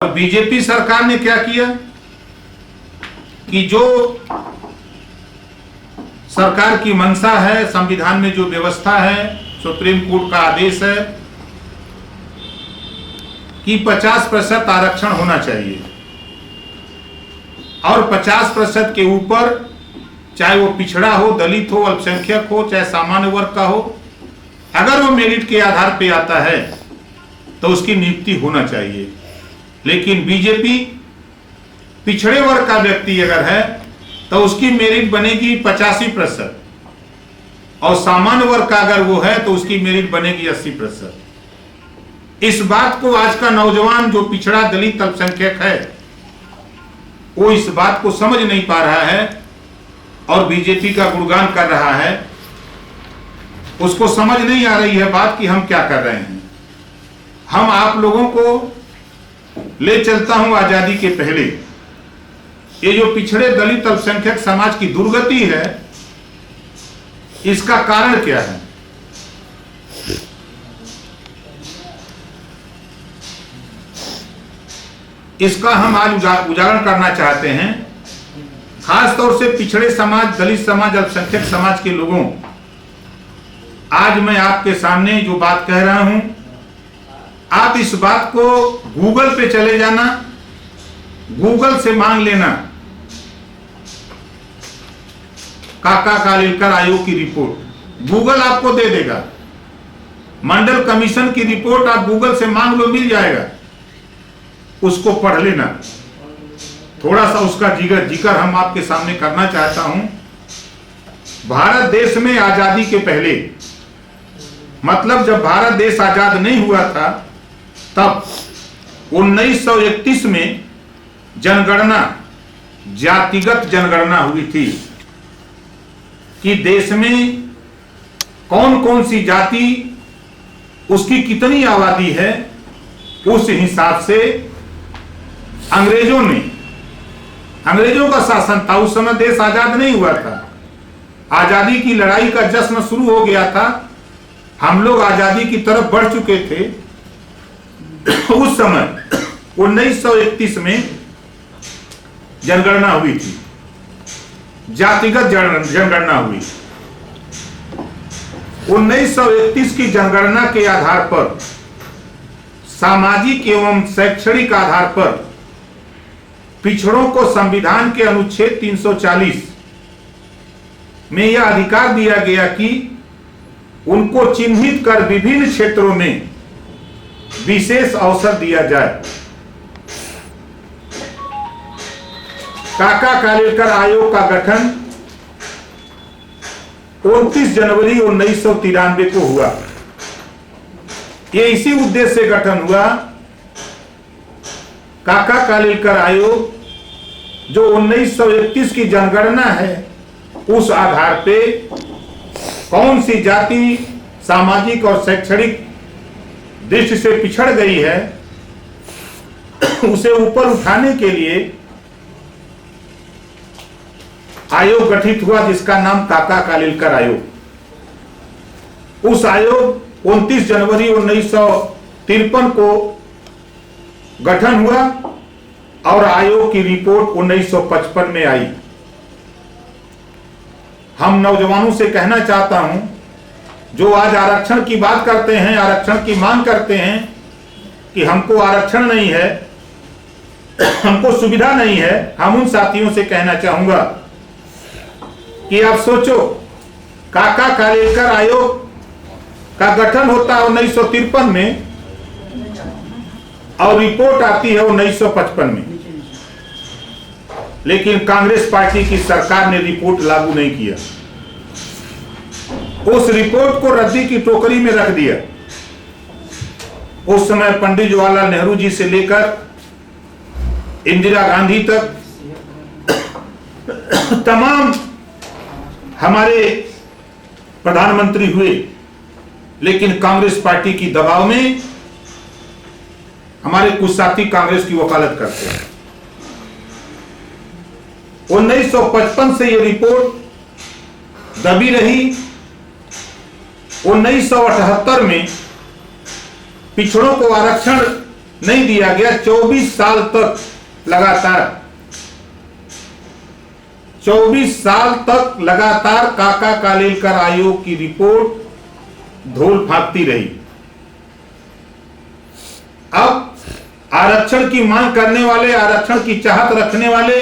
और बीजेपी सरकार ने क्या किया कि जो सरकार की मंशा है, संविधान में जो व्यवस्था है, सुप्रीम कोर्ट का आदेश है कि 50% आरक्षण होना चाहिए और 50% के ऊपर चाहे वो पिछड़ा हो, दलित हो, अल्पसंख्यक हो, चाहे सामान्य वर्ग का हो, अगर वो मेरिट के आधार पे आता है तो उसकी नियुक्ति होना चाहिए। लेकिन बीजेपी पिछड़े वर्ग का व्यक्ति अगर है तो उसकी मेरिट बनेगी 85% और सामान्य वर्ग का अगर वो है तो उसकी मेरिट बनेगी 80%। इस बात को आज का नौजवान जो पिछड़ा, दलित, अल्पसंख्यक है वो इस बात को समझ नहीं पा रहा है और बीजेपी का गुणगान कर रहा है। उसको समझ नहीं आ रही है बात कि हम क्या कर रहे हैं। हम आप लोगों को ले चलता हूं आजादी के पहले। ये जो पिछड़े, दलित, अल्पसंख्यक समाज की दुर्गति है, इसका कारण क्या है? इसका हम आज उजागर करना चाहते हैं। खास तौर से पिछड़े समाज, दलित समाज, अल्पसंख्यक समाज के लोगों, आज मैं आपके सामने जो बात कह रहा हूं, आप इस बात को गूगल पे चले जाना, गूगल से मांग लेना काका कालेलकर आयोग की रिपोर्ट, गूगल आपको दे देगा। मंडल कमीशन की रिपोर्ट आप गूगल से मांग लो, मिल जाएगा। उसको पढ़ लेना। थोड़ा सा उसका जिक्र हम आपके सामने करना चाहता हूं। भारत देश में आजादी के पहले, मतलब जब भारत देश आजाद नहीं हुआ था, तब 1931 में जनगणना, जातिगत जनगणना हुई थी कि देश में कौन कौन सी जाति, उसकी कितनी आबादी है। उस हिसाब से अंग्रेजों का शासन था। उस समय देश आजाद नहीं हुआ था। आजादी की लड़ाई का जश्न शुरू हो गया था। हम लोग आजादी की तरफ बढ़ चुके थे। उस समय 1931 में जनगणना हुई थी, जातिगत जनगणना हुई। 1931 की जनगणना के आधार पर, सामाजिक एवं शैक्षणिक आधार पर पिछड़ों को संविधान के अनुच्छेद 340 में यह अधिकार दिया गया कि उनको चिन्हित कर विभिन्न क्षेत्रों में विशेष अवसर दिया जाए। काका कालेलकर आयोग का गठन 29 जनवरी 1993 को हुआ। यह इसी उद्देश्य से गठन हुआ। काका कालेलकर आयोग जो 1931 की जनगणना है, उस आधार पे कौन सी जाति सामाजिक और शैक्षणिक दृष्टि से पिछड़ गई है, उसे ऊपर उठाने के लिए आयोग गठित हुआ, जिसका नाम काका कालेलकर आयोग। उस आयोग 29 जनवरी 1953 को गठन हुआ और आयोग की रिपोर्ट 1955 में आई। हम नौजवानों से कहना चाहता हूं, जो आज आरक्षण की बात करते हैं, आरक्षण की मांग करते हैं कि हमको आरक्षण नहीं है, हमको सुविधा नहीं है, हम उन साथियों से कहना चाहूंगा कि आप सोचो, काका कालेलकर आयोग का गठन होता है 1953 में और रिपोर्ट आती है 1955 में, लेकिन कांग्रेस पार्टी की सरकार ने रिपोर्ट लागू नहीं किया। उस रिपोर्ट को रद्दी की टोकरी में रख दिया। उस समय पंडित जवाहरलाल नेहरू जी से लेकर इंदिरा गांधी तक तमाम हमारे प्रधानमंत्री हुए, लेकिन कांग्रेस पार्टी की दबाव में हमारे कुछ साथी कांग्रेस की वकालत करते हैं। 1955 से यह रिपोर्ट दबी रही। 1978 में पिछड़ों को आरक्षण नहीं दिया गया। 24 साल तक लगातार 24 साल तक लगातार काका कालेलकर आयोग की रिपोर्ट धूल फांकती रही। अब आरक्षण की मांग करने वाले, आरक्षण की चाहत रखने वाले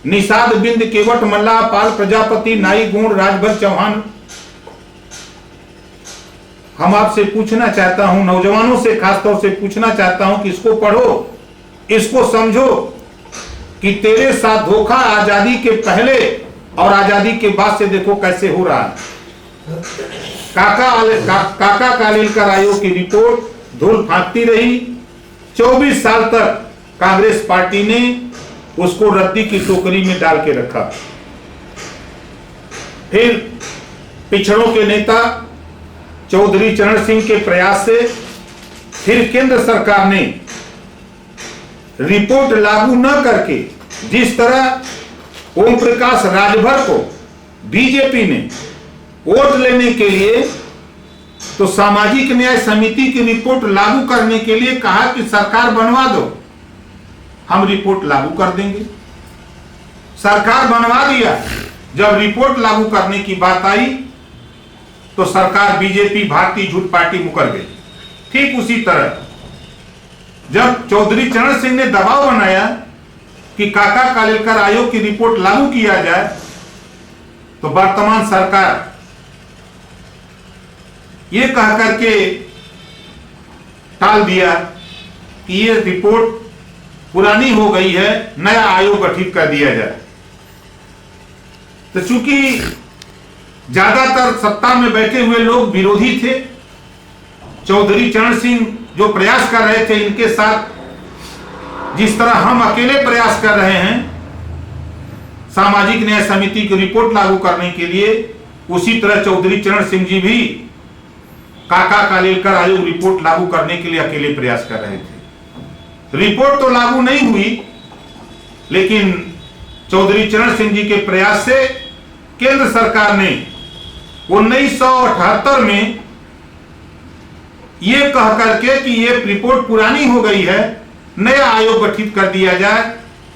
निषाद बिंद, केवट, मल्लाह, पाल प्रजापति, नाई, गुण, राजभर चौहान, हम आपसे पूछना चाहता हूं, नौजवानों से खासतौर से पूछना चाहता हूं कि इसको पढ़ो, इसको समझो कि तेरे साथ धोखा आजादी के पहले और आजादी के बाद से देखो कैसे हो रहा है। काका कालेलकर आयोग की रिपोर्ट धूल फांकती रही। 24 साल तक कांग्रेस पार्टी ने उसको रद्दी की टोकरी में डाल के रखा। फिर पिछड़ों के नेता चौधरी चरण सिंह के प्रयास से फिर केंद्र सरकार ने रिपोर्ट लागू न करके, जिस तरह ओम प्रकाश राजभर को बीजेपी ने वोट लेने के लिए तो सामाजिक न्याय समिति की रिपोर्ट लागू करने के लिए कहा कि सरकार बनवा दो, हम रिपोर्ट लागू कर देंगे। सरकार बनवा दिया। जब रिपोर्ट लागू करने की बात आई तो सरकार बीजेपी भारतीय झूठ पार्टी मुकर गई। ठीक उसी तरह जब चौधरी चरण सिंह ने दबाव बनाया कि काका कालेलकर आयोग की रिपोर्ट लागू किया जाए, तो वर्तमान सरकार ये कह करके टाल दिया कि ये रिपोर्ट पुरानी हो गई है, नया आयोग गठित कर दिया जाए। तो चूंकि ज्यादातर सत्ता में बैठे हुए लोग विरोधी थे, चौधरी चरण सिंह जो प्रयास कर रहे थे, इनके साथ जिस तरह हम अकेले प्रयास कर रहे हैं सामाजिक न्याय समिति की रिपोर्ट लागू करने के लिए, उसी तरह चौधरी चरण सिंह जी भी काका कालेलकर आयोग रिपोर्ट लागू करने के लिए अकेले प्रयास कर रहे थे। रिपोर्ट तो लागू नहीं हुई, लेकिन चौधरी चरण सिंह जी के प्रयास से केंद्र सरकार ने 1978 में यह कह करके कि यह रिपोर्ट पुरानी हो गई है, नया आयोग गठित कर दिया जाए,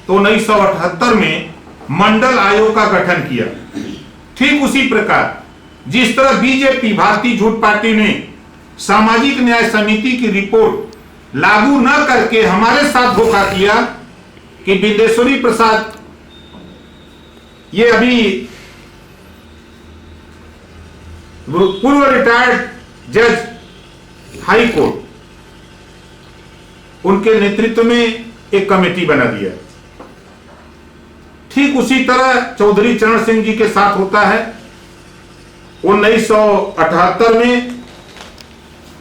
तो 1978 में मंडल आयोग का गठन किया। ठीक उसी प्रकार जिस तरह बीजेपी भारतीय झूठ पार्टी ने सामाजिक न्याय समिति की रिपोर्ट लागू न करके हमारे साथ धोखा किया कि बिंदेश्वरी प्रसाद, ये अभी पूर्व रिटायर्ड जज हाई कोर्ट, उनके नेतृत्व में एक कमेटी बना दिया। ठीक उसी तरह चौधरी चरण सिंह जी के साथ होता है। 1978 में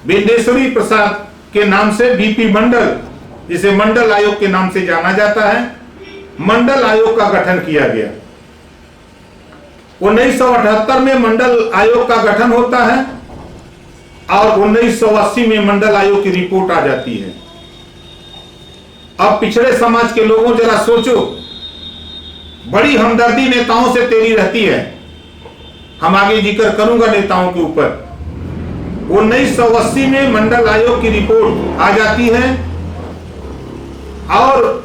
बिंदेश्वरी प्रसाद के नाम से बीपी मंडल, जिसे मंडल आयोग के नाम से जाना जाता है, मंडल आयोग का गठन किया गया। 1978 में मंडल आयोग का गठन होता है और 1980 में मंडल आयोग की रिपोर्ट आ जाती है। अब पिछड़े समाज के लोगों जरा सोचो, बड़ी हमदर्दी नेताओं से तेरी रहती है, हम आगे जिक्र करूंगा नेताओं के ऊपर। 1980 में मंडल आयोग की रिपोर्ट आ जाती है और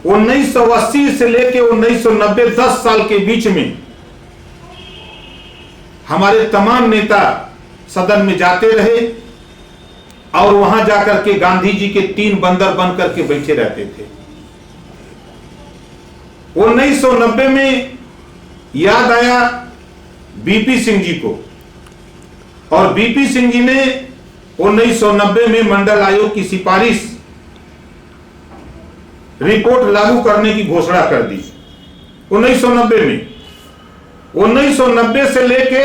1980 से लेकर 1990 10 साल के बीच में हमारे तमाम नेता सदन में जाते रहे और वहां जाकर के गांधी जी के 3 बंदर बन करके बैठे रहते थे। 1990 में याद आया बीपी सिंह जी को और बीपी सिंह जी ने 1990 में मंडल आयोग की सिफारिश रिपोर्ट लागू करने की घोषणा कर दी। 1990 में 1990 से लेके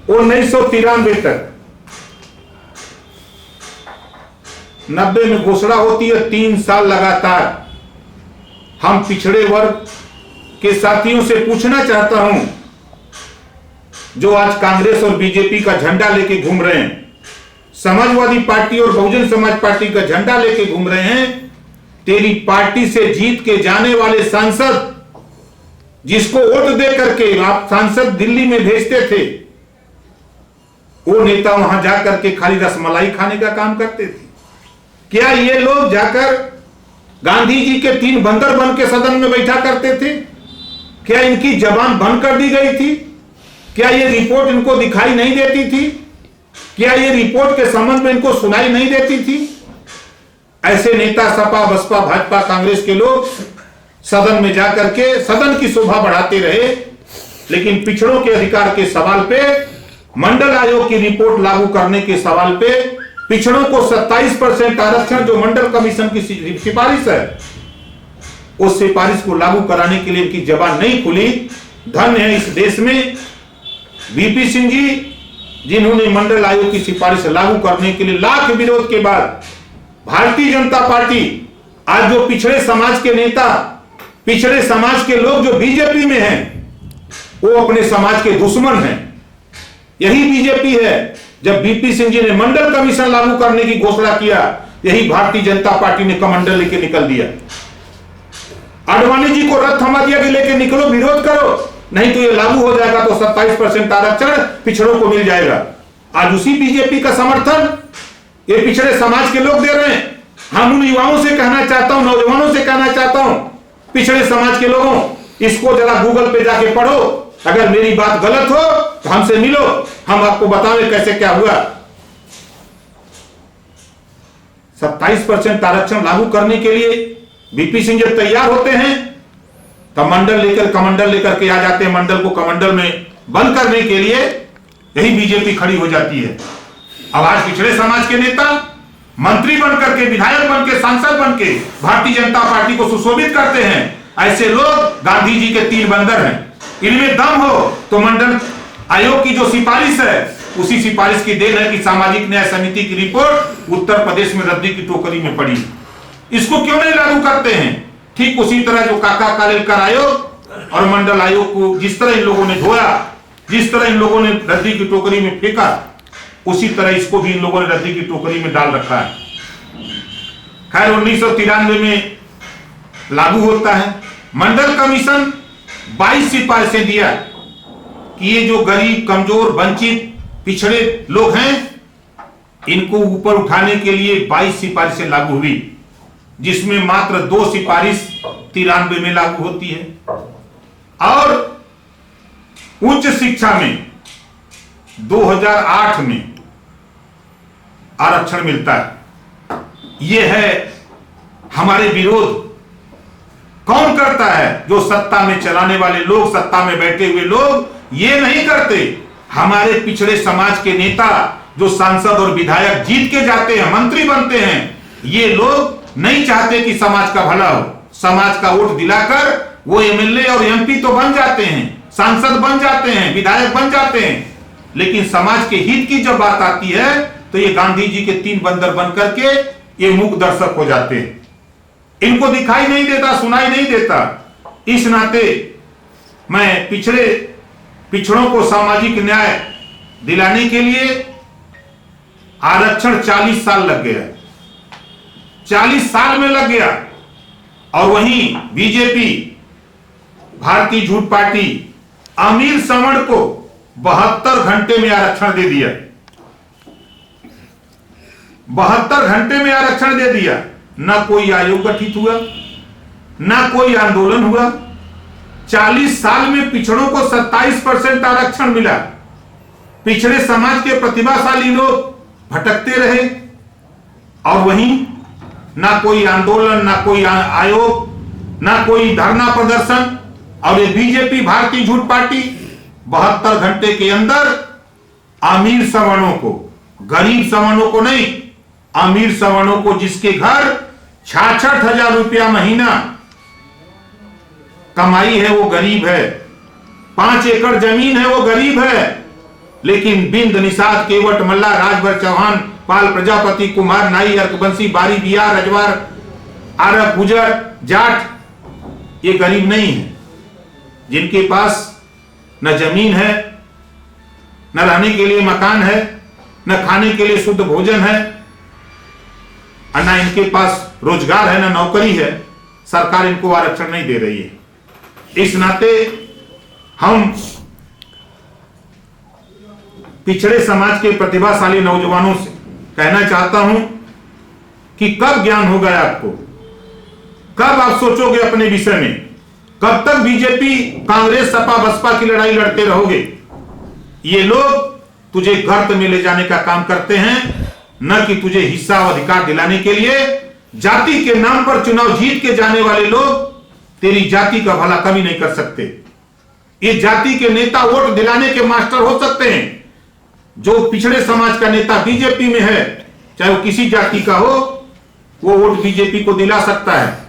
1993 तक 90 में घोषणा होती है। 3 साल लगातार हम पिछड़े वर्ग के साथियों से पूछना चाहता हूं, जो आज कांग्रेस और बीजेपी का झंडा लेके घूम रहे हैं, समाजवादी पार्टी और बहुजन समाज पार्टी का झंडा लेके घूम रहे हैं, तेरी पार्टी से जीत के जाने वाले सांसद, जिसको वोट दे करके आप सांसद दिल्ली में भेजते थे, वो नेता वहां जाकर के खाली रसमलाई खाने का काम करते थे? क्या ये लोग जाकर गांधी जी के 3 बंदर बन के सदन में बैठा करते थे? क्या इनकी जबान बंद कर दी गई थी? क्या ये रिपोर्ट इनको दिखाई नहीं देती थी? क्या ये रिपोर्ट के संबंध में इनको सुनाई नहीं देती थी? ऐसे नेता सपा, बसपा, भाजपा, कांग्रेस के लोग सदन में जाकर के सदन की शोभा बढ़ाते रहे, लेकिन पिछड़ों के अधिकार के सवाल पे, मंडल आयोग की रिपोर्ट लागू करने के सवाल पे, पिछड़ों को 27% आरक्षण जो मंडल कमीशन की सिफारिश है, उस सिफारिश को लागू कराने के लिए इनकी जबान नहीं खुली। धन्य है इस देश में वीपी सिंह जी, जिन्होंने मंडल आयोग की सिफारिश लागू करने के लिए लाख विरोध के बाद भारतीय जनता पार्टी, आज जो पिछड़े समाज के नेता, पिछड़े समाज के लोग जो बीजेपी में हैं, वो अपने समाज के दुश्मन हैं। यही बीजेपी है। जब वीपी सिंह जी ने मंडल कमीशन लागू करने की घोषणा किया, यही भारतीय जनता पार्टी ने कमंडल लेके निकल दिया। आडवाणी जी को रथ थमा दिया कि लेके निकलो, विरोध करो, नहीं तो ये लागू हो जाएगा तो 27% आरक्षण पिछड़ों को मिल जाएगा। आज उसी बीजेपी का समर्थन ये पिछड़े समाज के लोग दे रहे हैं। हम उन युवाओं से कहना चाहता हूं, नौजवानों से कहना चाहता हूं, पिछड़े समाज के लोगों, इसको जरा गूगल पे जाके पढ़ो। अगर मेरी बात गलत हो तो हमसे मिलो, हम आपको बताएं कैसे क्या हुआ। 27% आरक्षण लागू करने के लिए वीपी सिंह जब तैयार होते हैं तब कमंडल लेकर के आ जाते हैं। मंडल को कमंडल में बंद करने के लिए यही बीजेपी खड़ी हो जाती है। अब आज पिछड़े समाज के नेता मंत्री बनकर के, विधायक बन के, सांसद बन के भारतीय जनता पार्टी को सुशोभित करते हैं। ऐसे लोग गांधी जी के 3 बंदर हैं। इनमें दम हो तो मंडल आयोग की जो सिफारिश है, उसी सिफारिश की देन है कि सामाजिक न्याय समिति की रिपोर्ट उत्तर प्रदेश में रद्दी की टोकरी में पड़ी। इसको क्यों नहीं लागू करते हैं? ठीक उसी तरह जो काका कालेलकर आयोग और मंडल आयोग को जिस तरह इन लोगों ने धोया, जिस तरह इन लोगों ने रद्दी की टोकरी में फेंका, उसी तरह इसको भी इन लोगों ने रद्दी की टोकरी में डाल रखा है। खैर 1993 में लागू होता है। मंडल कमीशन 22 सिफारिशें दिया कि ये जो गरीब, कमजोर, वंचित, पिछड़े लोग हैं, इनको ऊपर उठाने के लिए 22 सिफारिशें लागू हुई, जिसमें मात्र 2 सिफारिश 93 में लागू होती है। और उच्च शिक्षा में 2008 में आरक्षण मिलता है। यह है हमारे विरोध। कौन करता है? जो सत्ता में चलाने वाले लोग, सत्ता में बैठे हुए लोग ये नहीं करते। हमारे पिछड़े समाज के नेता जो सांसद और विधायक जीत के जाते हैं, मंत्री बनते हैं, ये लोग नहीं चाहते कि समाज का भला हो। समाज का वोट दिलाकर वो एमएलए और एमपी तो बन जाते हैं, सांसद बन जाते हैं, विधायक बन जाते हैं, लेकिन समाज के हित की जब बात आती है तो ये गांधी जी के 3 बंदर बन करके ये मूक दर्शक हो जाते हैं। इनको दिखाई नहीं देता, सुनाई नहीं देता। इस नाते मैं पिछड़ों को सामाजिक न्याय दिलाने के लिए आरक्षण 40 साल लग गया, 40 साल में लग गया। और वहीं बीजेपी, भारतीय झूठ पार्टी, अमीर सवर्ण को 72 घंटे में आरक्षण दे दिया, 72 घंटे में आरक्षण दे दिया। ना कोई आयोग गठित हुआ, ना कोई आंदोलन हुआ। 40 साल में पिछड़ों को 27% आरक्षण मिला। पिछड़े समाज के प्रतिभाशाली लोग भटकते रहे, और वहीं ना कोई आंदोलन, ना कोई आयोग, ना कोई धरना प्रदर्शन। और ये बीजेपी, भारतीय झूठ पार्टी 72 घंटे के अंदर अमीर सवर्णों को, गरीब सवर्णों को नहीं, अमीर सवर्णों को, जिसके घर 66,000 रुपया महीना कमाई है वो गरीब है, 5 एकड़ जमीन है वो गरीब है, लेकिन बिंद, निषाद, केवट, मल्ला, राजभर, चौहान, पाल, प्रजापति, कुमार, नाई, अर्कबंसी, बारी, बिहार, रजवार, आरब, गुजर, जाट, ये गरीब नहीं है। जिनके पास न जमीन है, न रहने के लिए मकान है, न खाने के लिए शुद्ध भोजन है, और न इनके पास रोजगार है, न नौकरी है, सरकार इनको आरक्षण नहीं दे रही है। इस नाते हम पिछड़े समाज के प्रतिभाशाली नौजवानों से कहना चाहता हूं कि कब ज्ञान होगा आपको, कब आप सोचोगे अपने विषय में, कब तक बीजेपी कांग्रेस सपा बसपा की लड़ाई लड़ते रहोगे। ये लोग तुझे गर्त में ले जाने का काम करते हैं, न कि तुझे हिस्सा और अधिकार दिलाने के लिए। जाति के नाम पर चुनाव जीत के जाने वाले लोग तेरी जाति का भला कभी नहीं कर सकते। ये जाति के नेता वोट दिलाने के मास्टर हो सकते हैं। जो पिछड़े समाज का नेता बीजेपी में है, चाहे वो किसी जाति का हो, वो वोट बीजेपी को दिला सकता है।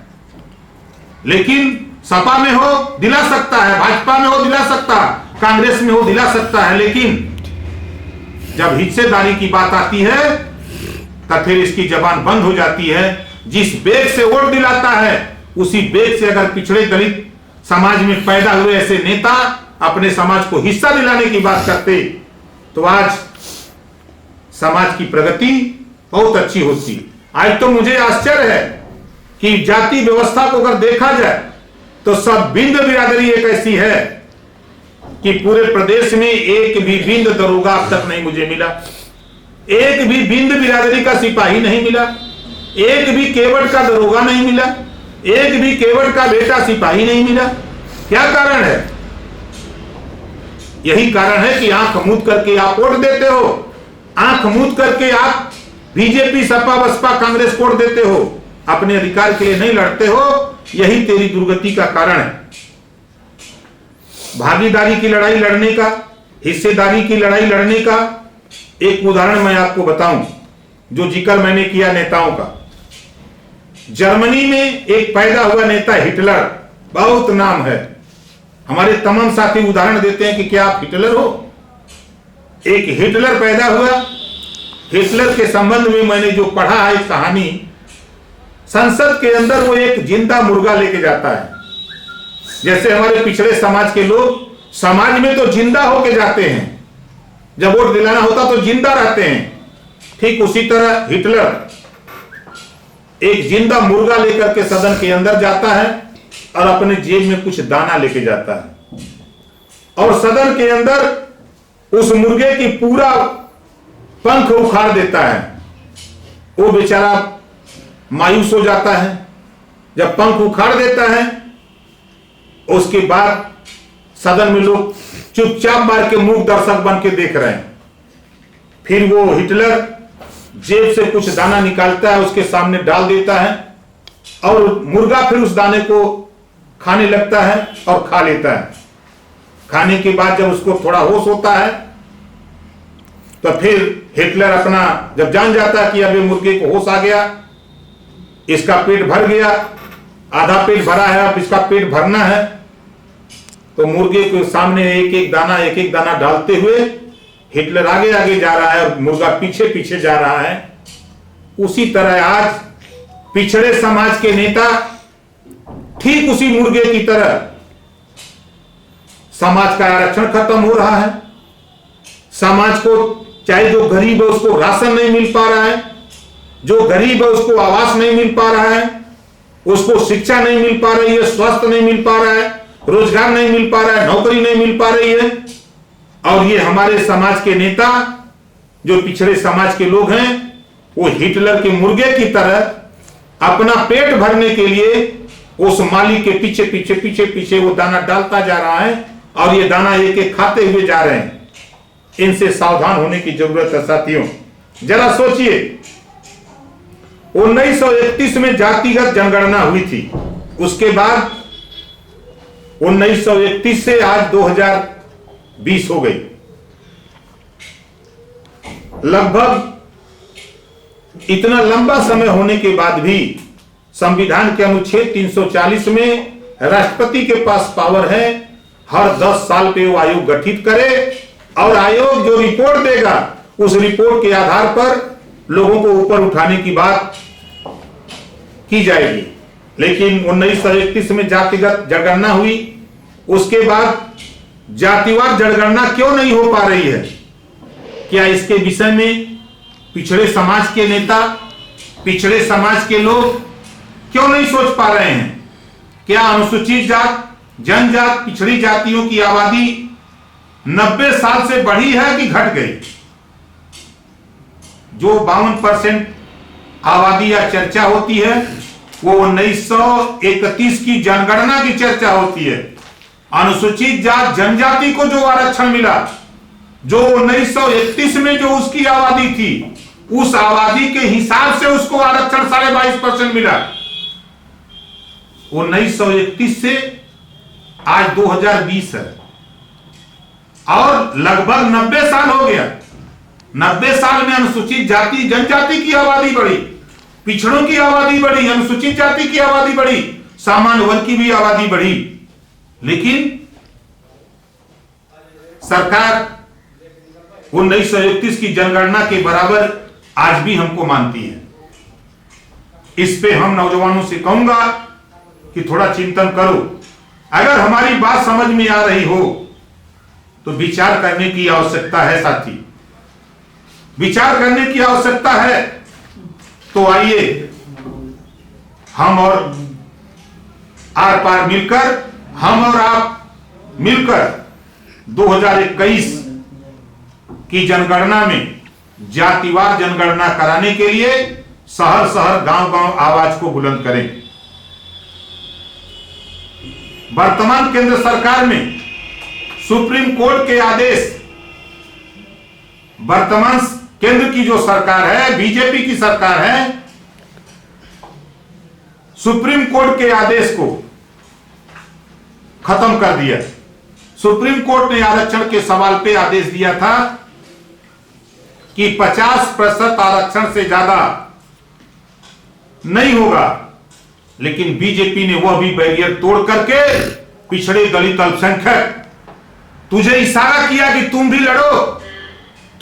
लेकिन सपा में हो दिला सकता है, भाजपा में हो दिला सकता, कांग्रेस में हो दिला सकता है। लेकिन जब हिस्सेदारी की बात आती है तब फिर इसकी जबान बंद हो जाती है। जिस बेग से वोट दिलाता है उसी बेग से अगर पिछड़े दलित समाज में पैदा हुए ऐसे नेता अपने समाज को हिस्सा दिलाने की बात करते तो आज समाज की प्रगति बहुत अच्छी होती। आज तो मुझे आश्चर्य है कि जाति व्यवस्था को अगर देखा जाए तो सब बिंद बिरादरी एक ऐसी है कि पूरे प्रदेश में एक भी बिंद दरोगा अब तक नहीं मुझे मिला, एक भी बिंद बिरादरी का सिपाही नहीं मिला, एक भी केवट का दरोगा नहीं मिला, एक भी केवट का बेटा सिपाही नहीं मिला। क्या कारण है? यही कारण है कि आंख मूंद करके आप वोट देते हो, आंख मूंद करके आप बीजेपी सपा बसपा कांग्रेस वोट देते हो, अपने अधिकार के लिए नहीं लड़ते हो। यही तेरी दुर्गति का कारण है। भागीदारी की लड़ाई लड़ने का, हिस्सेदारी की लड़ाई लड़ने का एक उदाहरण मैं आपको बताऊं, जो जिक्र मैंने किया नेताओं का। जर्मनी में एक पैदा हुआ नेता हिटलर, बहुत नाम है, हमारे तमाम साथी उदाहरण देते हैं कि क्या आप हिटलर हो। एक हिटलर पैदा हुआ। हिटलर के संबंध में मैंने जो पढ़ा है कहानी, संसद के अंदर वो एक जिंदा मुर्गा लेके जाता है। जैसे हमारे पिछड़े समाज के लोग समाज में तो जिंदा होके जाते हैं, जब वोट दिलाना होता तो जिंदा रहते हैं, ठीक उसी तरह हिटलर एक जिंदा मुर्गा लेकर के सदन के अंदर जाता है और अपने जेब में कुछ दाना लेके जाता है और सदन के अंदर उस मुर्गे की पूरा पंख उखाड़ देता है। वो बेचारा मायूस हो जाता है। जब पंख उखाड़ देता है उसके बाद सदन में लोग चुपचाप मार के मूक दर्शक बन के देख रहे हैं। फिर वो हिटलर जेब से कुछ दाना निकालता है, उसके सामने डाल देता है और मुर्गा फिर उस दाने को खाने लगता है और खा लेता है। खाने के बाद जब उसको थोड़ा होश होता है तो फिर हिटलर अपना जब जान जाता है कि अब ये मुर्गे को होश आ गया, इसका पेट भर गया, आधा पेट भरा है, अब इसका पेट भरना है, तो मुर्गे के सामने एक एक दाना डालते हुए हिटलर आगे आगे जा रहा है और मुर्गा पीछे पीछे जा रहा है। उसी तरह आज पिछड़े समाज के नेता ठीक उसी मुर्गे की तरह, समाज का आरक्षण खत्म हो रहा है। समाज को, चाहे जो गरीब है उसको राशन नहीं मिल पा रहा है, जो गरीब है उसको आवास नहीं मिल पा रहा है, उसको शिक्षा नहीं मिल पा रही है, स्वास्थ्य नहीं मिल पा रहा है, रोजगार नहीं मिल पा रहा है, नौकरी नहीं मिल पा रही है। और ये हमारे समाज के नेता, जो पिछड़े समाज के लोग हैं, वो हिटलर के मुर्गे की तरह अपना पेट भरने के लिए उस मालिक के पीछे पीछे पीछे पीछे वो दाना डालता जा रहा है और ये दाना एक एक खाते हुए जा रहे हैं। इनसे सावधान होने की जरूरत है साथियों। जरा सोचिए, 1931 में जातिगत जनगणना हुई थी, उसके बाद 1931 से आज 2020 हो गई। लगभग इतना लंबा समय होने के बाद भी संविधान के अनुच्छेद 340 में राष्ट्रपति के पास पावर है हर 10 साल पे वो आयोग गठित करे और आयोग जो रिपोर्ट देगा उस रिपोर्ट के आधार पर लोगों को ऊपर उठाने की बात की जाएगी। लेकिन 1931 में जातिगत जनगणना हुई, उसके बाद जातिवार जनगणना क्यों नहीं हो पा रही है? क्या इसके विषय में पिछड़े समाज के नेता, पिछड़े समाज के लोग क्यों नहीं सोच पा रहे हैं? क्या अनुसूचित जात, जनजात, पिछड़ी जातियों की आबादी 90 साल से बढ़ी है कि घट गई? जो 52% आबादी या चर्चा होती है वो 1931 की जनगणना की चर्चा होती है। अनुसूचित जात जनजाति को जो आरक्षण मिला, जो 1931 में जो उसकी आबादी थी, उस आबादी के हिसाब से उसको आरक्षण 22.5% मिला। 1931 से आज 2020 है और लगभग 90 साल हो गया। 90 साल में अनुसूचित जाति जनजाति की आबादी बढ़ी, पिछड़ों की आबादी बढ़ी, अनुसूचित जाति की आबादी बढ़ी, सामान्य वर्ग की भी आबादी बढ़ी, लेकिन सरकार 1931 की जनगणना के बराबर आज भी हमको मानती है। इस पे हम नौजवानों से कहूंगा कि थोड़ा चिंतन करो। अगर हमारी बात समझ में आ रही हो तो विचार करने की आवश्यकता है साथी, विचार करने की आवश्यकता है। तो आइए हम और आर पार मिलकर, हम और आप मिलकर 2021 की जनगणना में जातिवार जनगणना कराने के लिए शहर शहर गांव गांव आवाज को बुलंद करें। वर्तमान केंद्र सरकार में सुप्रीम कोर्ट के आदेश, वर्तमान केंद्र की जो सरकार है, बीजेपी की सरकार है, सुप्रीम कोर्ट के आदेश को खत्म कर दिया। सुप्रीम कोर्ट ने आरक्षण के सवाल पे आदेश दिया था कि 50% आरक्षण से ज्यादा नहीं होगा, लेकिन बीजेपी ने वह भी बैरियर तोड़ करके पिछड़े दलित अल्पसंख्यक, तुझे इशारा किया कि तुम भी लड़ो,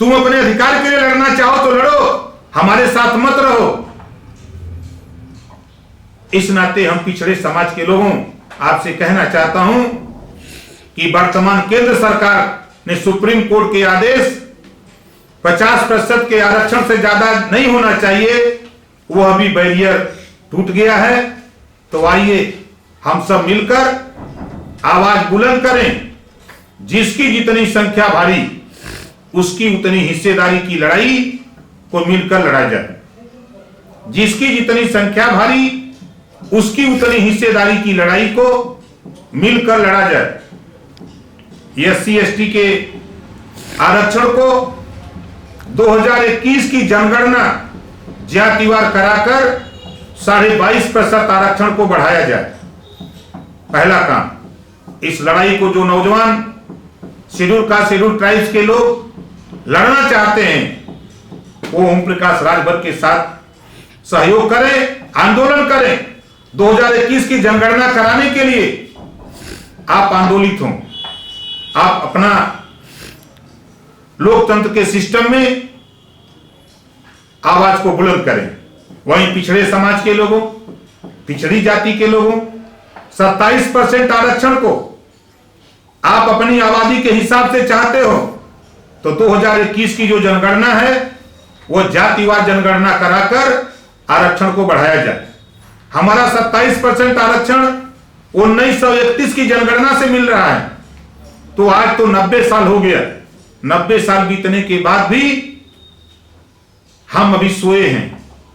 तुम अपने अधिकार के लिए लड़ना चाहो तो लड़ो, हमारे साथ मत रहो। इस नाते हम पिछड़े समाज के लोगों आपसे कहना चाहता हूं कि वर्तमान केंद्र सरकार ने सुप्रीम कोर्ट के आदेश 50% के आरक्षण से ज्यादा नहीं होना चाहिए, वह भी बैरियर टूट गया है। तो आइए हम सब मिलकर आवाज बुलंद करें। जिसकी जितनी संख्या भारी उसकी उतनी हिस्सेदारी की लड़ाई को मिलकर लड़ा जाए। जिसकी जितनी संख्या भारी उसकी उतनी हिस्सेदारी की लड़ाई को मिलकर लड़ा जाए। एससी एसटी के आरक्षण को 2021 की जनगणना जातिवार कराकर 22.5% आरक्षण को बढ़ाया जाए। पहला काम, इस लड़ाई को जो नौजवान शेड्यूल कास्ट शेड्यूल ट्राइब्स के लोग लड़ना चाहते हैं वो ओम प्रकाश राजभर के साथ सहयोग करें, आंदोलन करें। 2021 की जनगणना कराने के लिए आप आंदोलित हों, आप अपना लोकतंत्र के सिस्टम में आवाज को बुलंद करें। वहीं पिछड़े समाज के लोगों, पिछड़ी जाति के लोगों 27% आरक्षण को आप अपनी आबादी के हिसाब से चाहते हो तो 2021 की जो जनगणना है वो जातिवार जनगणना कराकर आरक्षण को बढ़ाया जाए। हमारा 27% आरक्षण 1931 की जनगणना से मिल रहा है, तो आज तो 90 साल हो गया। 90 साल बीतने के बाद भी हम अभी सोए हैं,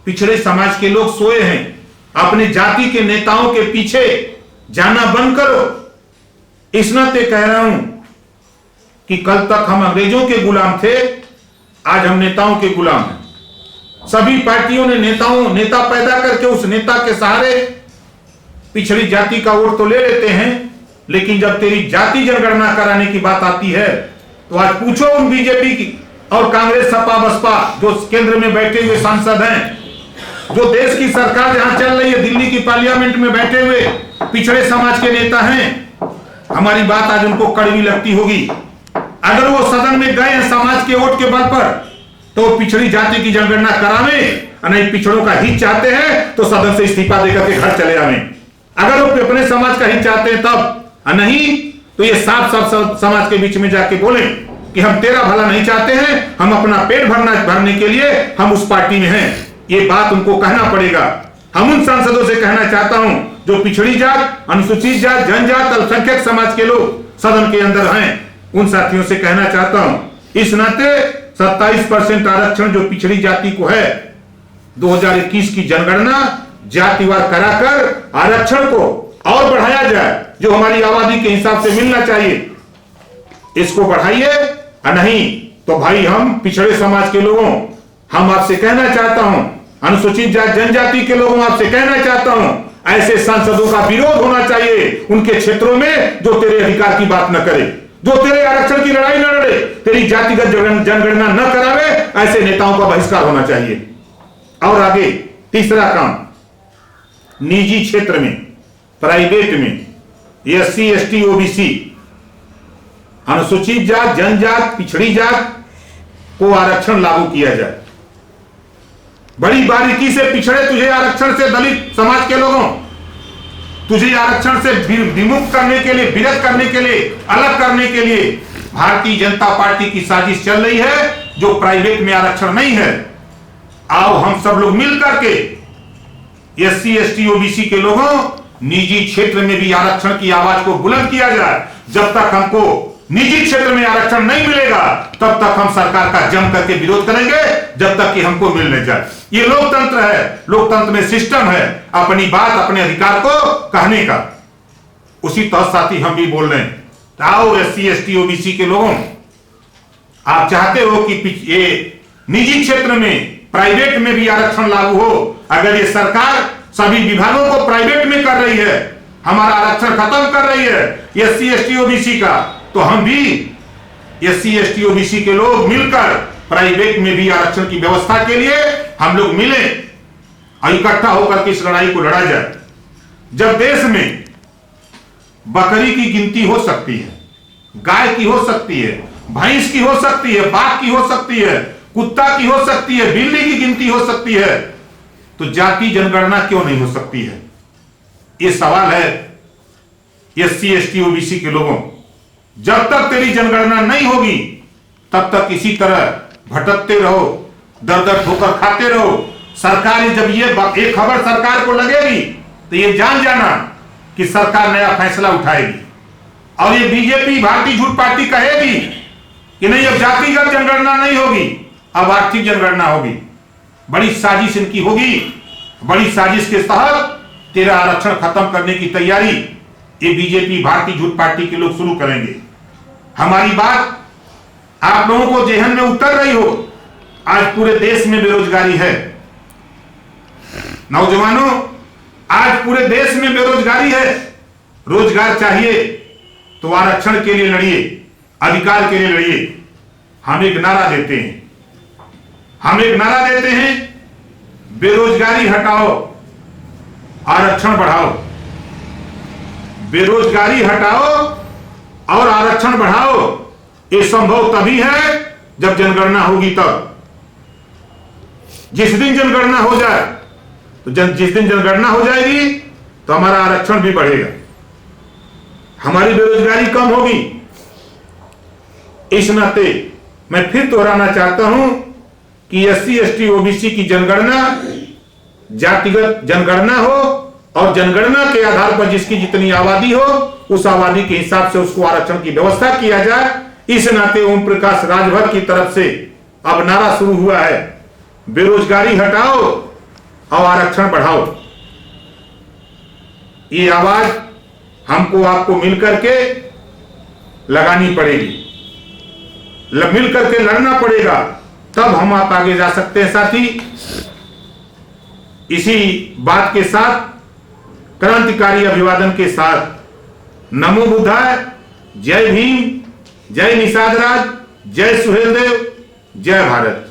पिछड़े समाज के लोग सोए हैं। अपने जाति के नेताओं के पीछे जाना बंद करो। इस नाते कह रहा हूं कि कल तक हम अंग्रेजों के गुलाम थे, आज हम नेताओं के गुलाम हैं। सभी पार्टियों ने नेता पैदा करके उस नेता के सहारे पिछड़ी जाति का वोट तो ले लेते हैं, लेकिन जब तेरी जाति जनगणना कराने की बात आती है तो आज पूछो उन बीजेपी की और कांग्रेस सपा बसपा जो केंद्र में बैठे हुए सांसद हैं, जो देश की सरकार जहां चल रही है, दिल्ली की पार्लियामेंट में बैठे हुए पिछड़े समाज के नेता हैं, हमारी बात आज उनको कड़वी लगती होगी। अगर वो सदन में गए हैं समाज के वोट के बल पर तो पिछड़ी जाति की जनगणना करावे, नहीं पिछड़ों का हित चाहते हैं तो सदन से इस्तीफा देकर के घर चले आवे। अगर वो अपने समाज का हित चाहते हैं तब, नहीं तो ये साफ साफ समाज के बीच में जाके बोले कि हम तेरा भला नहीं चाहते हैं, हम अपना पेट भरने के लिए हम उस पार्टी में हैं। ये बात उनको कहना पड़ेगा। हम उन सांसदों से कहना चाहता हूं जो पिछड़ी जात, अनुसूचित जात, जनजात, अल्पसंख्यक समाज के लोग सदन के अंदर हैं, उन साथियों से कहना चाहता हूं, इस नाते 27% आरक्षण जो पिछड़ी जाति को है, 2021 की जनगणना जातिवार कराकर आरक्षण को और बढ़ाया जाए, जो हमारी आबादी के हिसाब से मिलना चाहिए, इसको बढ़ाइए। नहीं तो भाई हम पिछड़े समाज के लोगों, हम आपसे कहना चाहता हूं, अनुसूचित जाति जनजाति के लोगों आपसे कहना चाहता हूं, ऐसे सांसदों का विरोध होना चाहिए उनके क्षेत्रों में जो तेरे अधिकार की बात न करे, जो तेरे आरक्षण की लड़ाई न लड़े, तेरी जातिगत जनगणना न करावे, ऐसे नेताओं का बहिष्कार होना चाहिए। और आगे तीसरा काम, निजी क्षेत्र में, प्राइवेट में एससी एसटी ओबीसी, अनुसूचित जात जनजात पिछड़ी जात को आरक्षण लागू किया जाए। बड़ी बारीकी से पिछड़े तुझे आरक्षण से, दलित समाज के लोगों तुझे आरक्षण से विमुक्त करने के लिए, विरत करने के लिए, अलग करने के लिए भारतीय जनता पार्टी की साजिश चल रही है, जो प्राइवेट में आरक्षण नहीं है। आओ हम सब लोग मिल करके एससी एसटी ओबीसी के लोगों, निजी क्षेत्र में भी आरक्षण की आवाज को बुलंद किया जाए। जब तक हमको निजी क्षेत्र में आरक्षण नहीं मिलेगा, तब तक हम सरकार का जम करके विरोध करेंगे, जब तक कि हमको मिल नहीं जाए। ये लोकतंत्र है, लोकतंत्र में सिस्टम है अपनी बात, अपने अधिकार को कहने का। उसी तरह साथी हम भी बोल रहे हैं, आओ एससी एसटी ओबीसी के लोगों, आप चाहते हो कि ये निजी क्षेत्र में, प्राइवेट में भी आरक्षण लागू हो। अगर ये सरकार सभी विभागों को प्राइवेट में कर रही है, हमारा आरक्षण खत्म कर रही है एससी एसटी ओबीसी का, तो हम भी एससी एसटी ओबीसी के लोग मिलकर प्राइवेट में भी आरक्षण की व्यवस्था के लिए हम लोग मिले और इकट्ठा होकर के इस लड़ाई को लड़ा जाए। जब देश में बकरी की गिनती हो सकती है, गाय की हो सकती है, भैंस की हो सकती है, बाघ की हो सकती है, कुत्ता की हो सकती है, बिल्ली की गिनती हो सकती है, तो जाति जनगणना क्यों नहीं हो सकती है? ये सवाल है एससी एसटी ओबीसी के लोगों। जब तक तेरी जनगणना नहीं होगी, तब तक इसी तरह भटकते रहो, दर दर ठोकर खाते रहो। सरकार जब ये एक खबर सरकार को लगेगी, तो ये जान जाना कि सरकार नया फैसला उठाएगी और ये बीजेपी भारतीय झूठ पार्टी कहेगी कि नहीं, अब जातिगत जनगणना नहीं होगी, अब आर्थिक जनगणना होगी। बड़ी साजिश इनकी होगी, बड़ी साजिश के तहत तेरा आरक्षण खत्म करने की तैयारी ये बीजेपी भारतीय झूठ पार्टी के लोग शुरू करेंगे। हमारी बात आप लोगों को जेहन में उतर रही हो। आज पूरे देश में बेरोजगारी है, नौजवानों, आज पूरे देश में बेरोजगारी है। रोजगार चाहिए तो आरक्षण के लिए लड़िए, अधिकार के लिए लड़िए। हम एक नारा देते हैं, हम एक नारा देते हैं, बेरोजगारी हटाओ, आरक्षण बढ़ाओ। बेरोजगारी हटाओ और आरक्षण बढ़ाओ। ये संभव तभी है जब जनगणना होगी तब। जिस दिन जनगणना हो जाए, तो जिस दिन जनगणना हो जाएगी तो हमारा आरक्षण भी बढ़ेगा, हमारी बेरोजगारी कम होगी। इस नाते मैं फिर दोहराना चाहता हूं कि एससी एसटी ओबीसी की जनगणना जातिगत जनगणना हो और जनगणना के आधार पर जिसकी जितनी आबादी हो, उस आबादी के हिसाब से उसको आरक्षण की व्यवस्था किया जाए। इस नाते ओम प्रकाश राजभर की तरफ से अब नारा शुरू हुआ है, बेरोजगारी हटाओ और आरक्षण बढ़ाओ। ये आवाज हमको आपको मिलकर के लगानी पड़ेगी, मिलकर के लड़ना पड़ेगा, तब हम आप आगे जा सकते हैं। साथी, इसी बात के साथ, क्रांतिकारी अभिवादन के साथ, नमो बुद्धाय, जय भीम, जय निषाद राज, जय सुहेलदेव, जय भारत।